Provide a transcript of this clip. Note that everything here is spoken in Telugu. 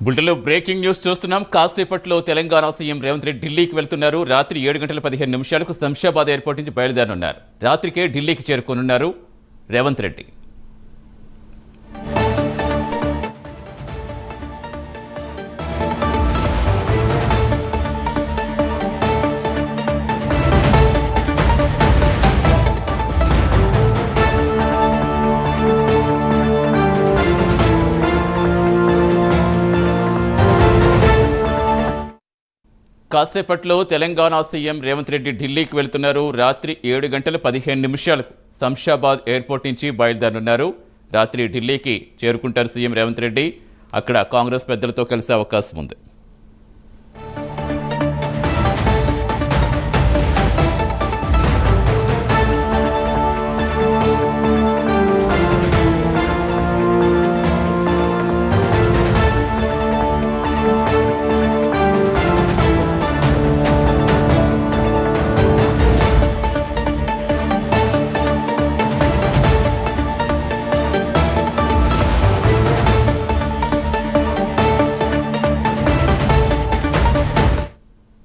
బుల్టెన్లో బ్రేకింగ్ న్యూస్ చూస్తున్నాం. కాసేపట్లో తెలంగాణ సీఎం రేవంత్ రెడ్డి ఢిల్లీకి వెళ్తున్నారు. రాత్రి 7:15 శంషాబాద్ ఎయిర్పోర్ట్ నుంచి బయలుదేరనున్నారు. రాత్రికే ఢిల్లీకి చేరుకోనున్నారు రేవంత్ రెడ్డి. కాసేపట్లో తెలంగాణ సీఎం రేవంత్ రెడ్డి ఢిల్లీకి వెళ్తున్నారు. రాత్రి 7:15 శంషాబాద్ ఎయిర్పోర్ట్ నుంచి బయలుదేరనున్నారు. రాత్రి ఢిల్లీకి చేరుకుంటారు సీఎం రేవంత్ రెడ్డి. అక్కడ కాంగ్రెస్ పెద్దలతో కలిసే అవకాశం ఉంది.